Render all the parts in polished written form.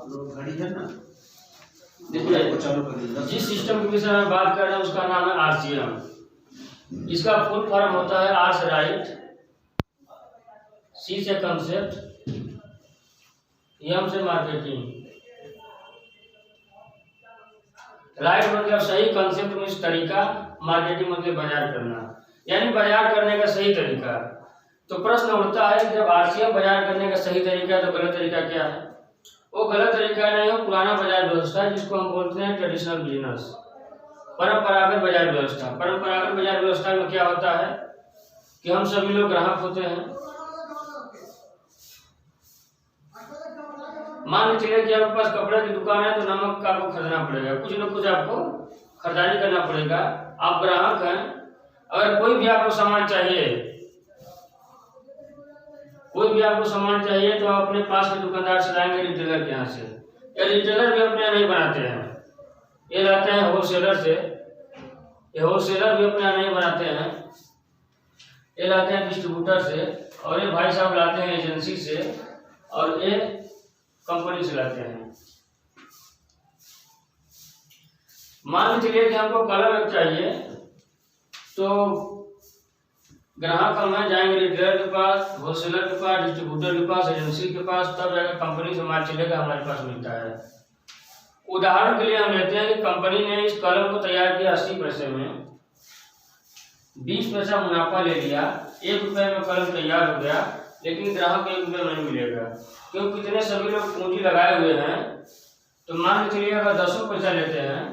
आप लोग घड़ी है ना, देखिए चालू कर दीजिए। जिस सिस्टम के विषय में बात कर रहे हैं उसका नाम है RCM। इसका फुल फॉर्म होता है R से राइट, C से कंसेप्ट, M से मार्केटिंग। राइट मतलब सही, कंसेप्ट में तरीका, मार्केटिंग मतलब बाजार करना, यानी बाजार करने का सही तरीका। तो प्रश्न उठता है कि जब RCM बाजार करने का सही तरीका है तो गलत तरीका क्या है? वो गलत तरीका नहीं हो, पुराना बाजार व्यवस्था है जिसको हम बोलते हैं ट्रेडिशनल बिजनेस, परंपरागत बाजार व्यवस्था। परंपरागत बाजार व्यवस्था में क्या होता है कि हम सभी लोग ग्राहक होते हैं। मान लीजिए कि आपके पास कपड़े की दुकान है तो नमक का आपको खरीदना पड़ेगा, कुछ न कुछ आपको खरीदारी करना पड़ेगा। आप ग्राहक हैं, अगर कोई भी आपको सामान चाहिए, कोई भी आपको सामान चाहिए तो आप अपने पास के दुकानदार से लाएंगे, रिटेलर के यहाँ से। या रिटेलर भी अपने यहाँ नहीं बनाते हैं, ये लाते हैं होलसेलर से। ये होलसेलर भी अपने यहाँ नहीं बनाते हैं, ये लाते हैं डिस्ट्रीब्यूटर से, और ये भाई साहब लाते हैं एजेंसी से, और ये कंपनी से लाते हैं। मान लीजिए कि हमको कलम एक चाहिए, तो ग्राहक हम हैं, जाएंगे रिटेलर के पास, होलसेलर के पास, डिस्ट्रीब्यूटर के पास, एजेंसी के पास, तब जाकर कंपनी से माल चलेगा, हमारे पास मिलता है। उदाहरण के लिए हम लेते हैं कि कंपनी ने इस कलम को तैयार किया 80 पैसे में, 20 पैसा मुनाफा ले लिया, 1 रुपये में कलम तैयार हो गया, लेकिन ग्राहक 1 रुपये में नहीं मिलेगा, क्योंकि कितने सभी लोग पूंजी लगाए हुए हैं। तो मान के चलिए अगर 10 पैसा लेते हैं,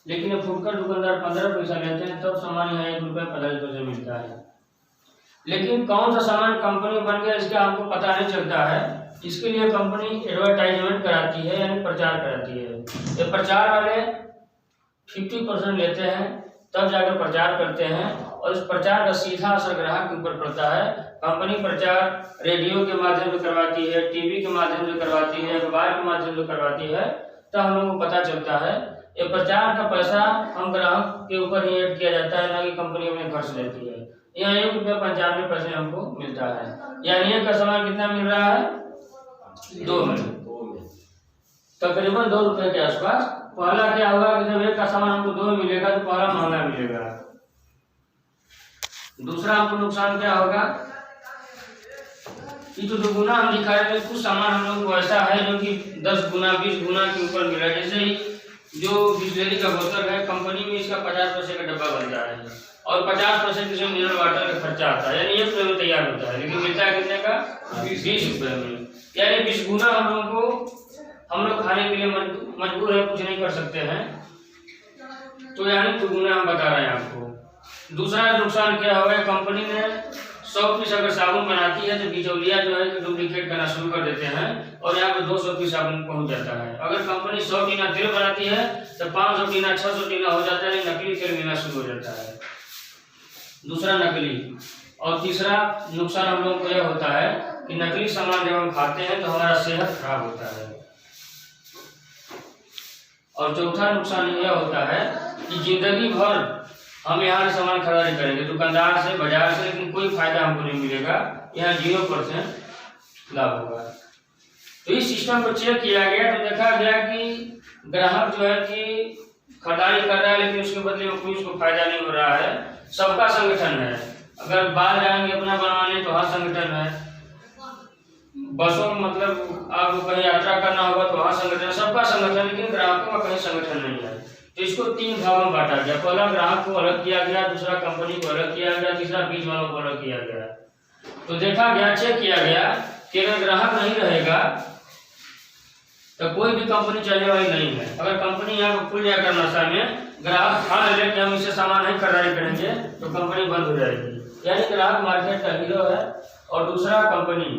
लेकिन फुटकर दुकानदार 15 पैसा लेते हैं, तब सामान यहाँ 1 रुपये 45 पैसे मिलता है। लेकिन कौन सा सामान कंपनी बन गया इसका हमको पता नहीं चलता है। इसके लिए कंपनी एडवर्टाइजमेंट कराती है, यानी प्रचार कराती है। ये प्रचार वाले 50% लेते हैं, तब जाकर प्रचार करते हैं, और इस प्रचार का सीधा असर ग्राहक के ऊपर पड़ता है। कंपनी प्रचार रेडियो के माध्यम से करवाती है, टीवी के माध्यम से करवाती है, अखबार के माध्यम से करवाती है, तब हम लोगों को पता चलता है। ये प्रचार का पैसा हम ग्राहक के ऊपर ही ऐड किया जाता है, ना कि कंपनी अपने खर्च लेती है। यहाँ 1 रुपये 95 पैसे हमको मिलता है, यानी एक का सामान कितना मिल रहा है? 2 में, तकरीबन 2 रुपये के आसपास। पहला क्या होगा कि जब एक का सामान हमको 2 में मिलेगा तो पहला महंगा मिलेगा। दूसरा हमको नुकसान क्या होगा कि जो दुगुना हम दिखा रहे हैं, कुछ सामान हम लोग को ऐसा है जो कि 10 गुना 20 गुना के ऊपर मिला। जैसे ही जो बिस्लेरी का बोतल है, कंपनी में इसका 50 पैसे का डब्बा बनता है, और 50 पैसे इसमें मिनरल वाटर का खर्चा आता है, यानी 1 रुपये में तैयार होता है, लेकिन मिलता है कितने का? 20 रुपये में, यानी 20 गुना हम लोगों को, हम लोग खाने के लिए मजबूर है, कुछ नहीं कर सकते हैं। तो यानी दुगुना हम बता रहे हैं आपको। दूसरा नुकसान क्या होगा, कंपनी ने 100 पीस अगर साबुन बनाती है तो बिचौलिया जो है डुप्लीकेट करना शुरू कर देते हैं, और यहाँ पे 200 पीस साबुन पहुंच जाता है। अगर कंपनी 100 टीना तेल बनाती है तो 500 टीना 600 टीना हो जाता है, नकली तेल मिलना शुरू हो जाता है। दूसरा नकली। और तीसरा नुकसान हम लोगों को यह होता है कि नकली सामान जब हम खाते हैं तो हमारा सेहत खराब होता है। और चौथा नुकसान यह होता है कि जिंदगी भर हम यहाँ से सामान खरीदारी करेंगे, दुकानदार से, बाजार से, लेकिन कोई फायदा हमको नहीं मिलेगा, यहाँ 0% लाभ होगा। तो इस सिस्टम को चेक किया गया तो देखा गया कि ग्राहक जो है कि खरीदारी कर रहा है, लेकिन उसके बदले में कोई उसको फायदा नहीं हो रहा है। सबका संगठन है, अगर बाहर जाएंगे अपना बनवाने तो वहाँ संगठन है, बसों में मतलब आपको कहीं यात्रा करना होगा तो वहाँ संगठन, सबका संगठन, लेकिन ग्राहकों का कहीं संगठन नहीं है। तो इसको 3 भागों में बांटा गया। पहला ग्राहक को अलग किया गया, दूसरा कंपनी को अलग किया गया, तीसरा बीच वालों को अलग किया गया। तो देखा गया, चेक किया गया कि अगर ग्राहक नहीं रहेगा तो कोई भी कंपनी चलने वाली नहीं है। अगर कंपनी यहाँ को खुल जाकर नशा में, ग्राहक ठान ले कि हम इससे सामान नहीं खरीदारी करेंगे, तो कंपनी बंद हो जाएगी। यानी ग्राहक मार्केट का हीरो है। और दूसरा कंपनी,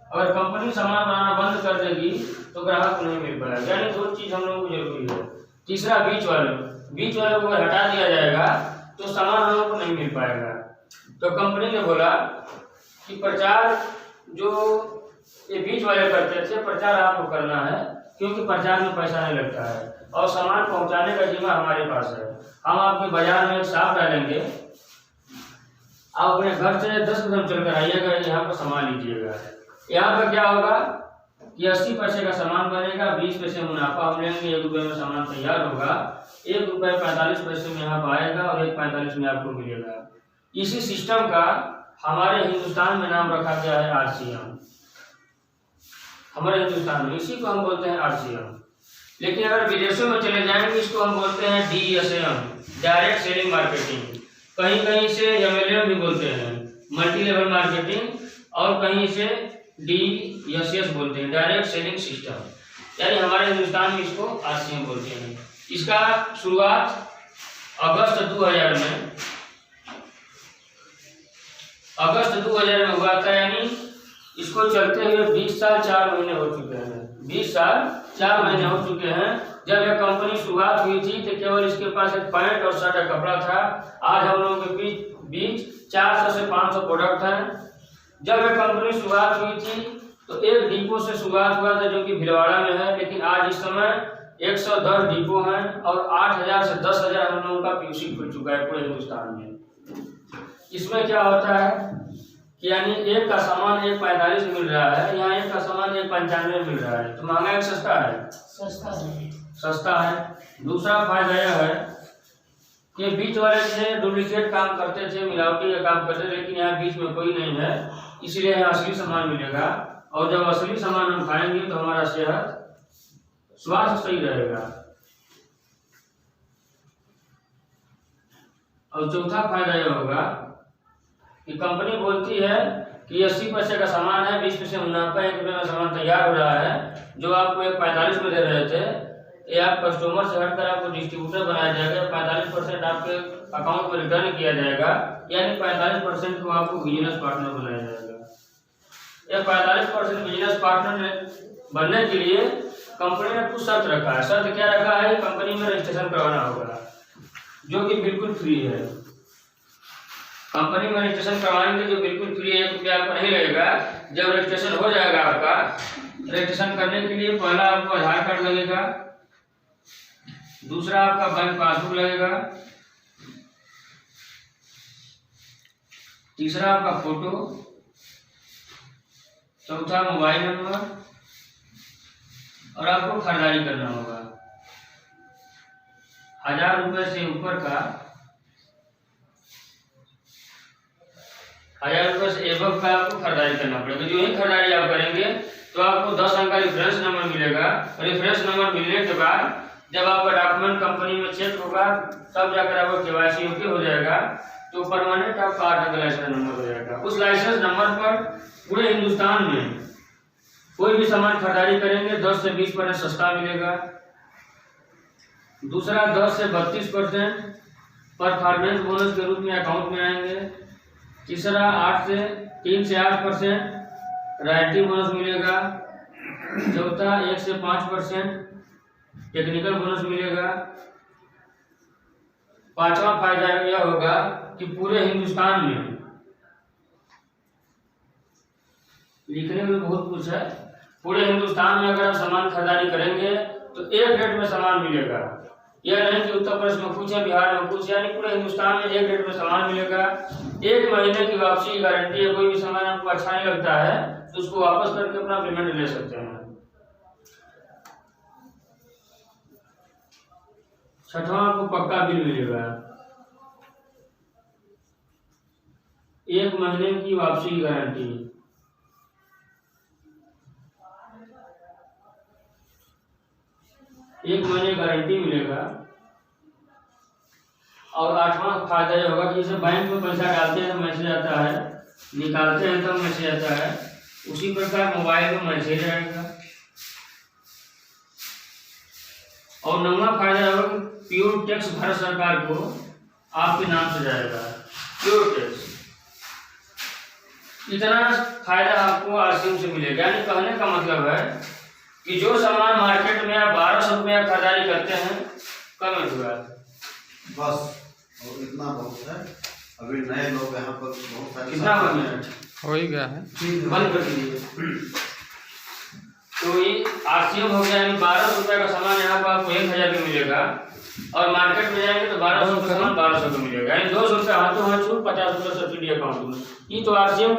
अगर कंपनी सामान बनाना बंद कर देगी तो ग्राहक नहीं मिल पाएगा, यानी 2 चीज हम लोगों को जरूरी है। तीसरा बीच वाले को अगर हटा दिया जाएगा तो सामान हम लोगों को नहीं मिल पाएगा। तो कंपनी ने बोला कि प्रचार जो ये बीच वाले करते थे, प्रचार आपको करना है, क्योंकि प्रचार में पैसा नहीं लगता है, और सामान पहुंचाने का जिम्मा हमारे पास है। हम आपके बाजार में एक साफ डालेंगे, आप अपने घर से 10 कदम चलकर आइएगा, यहाँ पर सामान लीजिएगा। यहाँ पर क्या होगा कि 80 पैसे का सामान बनेगा, 20 पैसे मुनाफा हम लेंगे, 1 रुपये में सामान तैयार होगा, 1 रुपये 45 पैसे में यहाँ पर आएगा और 1.45 में आपको मिलेगा। इसी सिस्टम का हमारे हिंदुस्तान में नाम रखा गया है RCM। हमारे हिंदुस्तान में इसी को हम बोलते हैं RCM। लेकिन अगर विदेशों में चले जाएंगे इसको हम बोलते हैं DSM, डायरेक्ट सेलिंग मार्केटिंग। कहीं कहीं से MLM भी बोलते हैं, मल्टी लेवल मार्केटिंग, और कहीं से DSS बोलते हैं, डायरेक्ट सेलिंग सिस्टम। यानी हमारे हिंदुस्तान में इसको RCM बोलते हैं। इसका शुरुआत अगस्त 2000 में हुआ था। यानी इसको चलते हुए 20 साल 4 महीने हो चुके हैं। 20 साल 4 महीने हो चुके हैं। जब यह कंपनी शुरुआत हुई थी तो केवल इसके पास एक पैंट और शर्ट का कपड़ा था। आज हम लोगों के बीच 400 से 500 प्रोडक्ट हैं। जब यह कंपनी शुरुआत हुई थी तो एक डिपो से शुरुआत हुआ था जो कि भीलवाड़ा में है, लेकिन आज इस समय 110 डिपो हैं और 8000 से 10000 हम लोगों का POC खुल चुका है पूरे हिंदुस्तान में। इसमें क्या होता है कि यानी एक का सामान 1.45 में मिल रहा है, यहाँ एक का सामान 1.95 में मिल रहा है, तो महंगा है सस्ता है? सस्ता है। दूसरा फायदा यह है कि बीच वाले थे डुप्लीकेट काम करते थे, मिलावटी का काम करते थे, लेकिन यहाँ बीच में कोई नहीं है, इसलिए यहाँ असली सामान मिलेगा। और जब असली सामान हम खाएंगे तो हमारा सेहत स्वास्थ्य सही रहेगा। और चौथा फायदा यह होगा कि कंपनी बोलती है कि 80 पैसे का सामान है, 20 पैसे मुनाफा, 1 रुपये में सामान तैयार हो रहा है। जो आपको 1.45 में दे रहे थे, ये आप कस्टमर से हटकर आपको डिस्ट्रीब्यूटर बनाया जाएगा। 45% आपके अकाउंट में रिटर्न किया जाएगा, यानी 45% को आपको बिजनेस पार्टनर बनाया जाएगा। यह 45% बिजनेस पार्टनर बनने के लिए कंपनी ने कुछ शर्त रखा है। शर्त क्या रखा है? कंपनी में रजिस्ट्रेशन करवाना होगा, जो कि बिल्कुल फ्री है। कंपनी में रजिस्ट्रेशन करवाएंगे जो बिल्कुल फ्री है, 1 रुपया आपको नहीं लगेगा। जब रजिस्ट्रेशन हो जाएगा आपका, रजिस्ट्रेशन करने के लिए पहला आपको आधार कार्ड लगेगा, दूसरा आपका बैंक पासबुक लगेगा, तीसरा आपका फोटो, चौथा मोबाइल नंबर, और आपको खरीदारी करना होगा। 1000 रुपये से ऊपर का, 1000 रुपये से एबव का आपको खरीदारी करना पड़ेगा। जो ही खरीदारी आप करेंगे तो आपको 10 अंक का रेफरेंस नंबर मिलेगा। रेफरेंस नंबर मिलने के बाद जब आपका डॉक्यूमेंट कंपनी में चेक होगा तब जाकर आपका KYC ओके हो जाएगा, तो परमानेंट आपका 8 अंक लाइसेंस नंबर हो जाएगा। उस लाइसेंस नंबर पर पूरे हिंदुस्तान में कोई भी सामान खरीदारी करेंगे 10 से 20% सस्ता मिलेगा। दूसरा 10 से 32% परफॉर्मेंस बोनस के रूप में अकाउंट में आएंगे। तीसरा 3 से 8% रॉयल्टी बोनस मिलेगा। चौथा 1 से 5% टेक्निकल बोनस मिलेगा। पांचवा फायदा यह होगा कि पूरे हिंदुस्तान में, लिखने में बहुत कुछ है, पूरे हिंदुस्तान में अगर आप सामान खरीदारी करेंगे तो एक रेट में सामान मिलेगा। यह नहीं कि उत्तर प्रदेश में कुछ है, बिहार में कुछ है, यानी पूरे हिंदुस्तान में एक रेट में सामान मिलेगा। 1 महीने की वापसी की गारंटी है। कोई भी सामान आपको अच्छा नहीं लगता है तो उसको वापस करके अपना पेमेंट ले सकते हैं। छठवां आपको पक्का बिल मिलेगा। 1 महीने की वापसी की गारंटी, एक महीने गारंटी मिलेगा। और 8वां फायदा यह होगा कि जैसे बैंक में पैसा डालते हैं तो मैसेज आता है, निकालते हैं तो मैसेज आता है, उसी प्रकार मोबाइल में मैसेज आएगा। और 9वां फायदा होगा कि प्योर टैक्स भारत सरकार को आपके नाम से जाएगा, प्योर टैक्स। इतना फायदा आपको RCM से मिलेगा। यानी कहने का मतलब है कि जो सामान मार्केट में आप 1200 रुपया खरीदारी करते हैं, कम हुआ बस, और इतना बहुत है। अभी नए लोग यहाँ पर बहुत सारे, कितना मिनट हो ही गया है, बंद कर दीजिए। तो ये RCM हो गया, यानी 1200 रुपये का सामान यहाँ पर आपको 1000 का मिलेगा, और मार्केट में जाएंगे तो 1200 का सामान 1200 का मिलेगा। यानी 200 रुपये हाथों हाथ छूट, 50 रुपये सब्सिडी अकाउंट में। ये तो RCM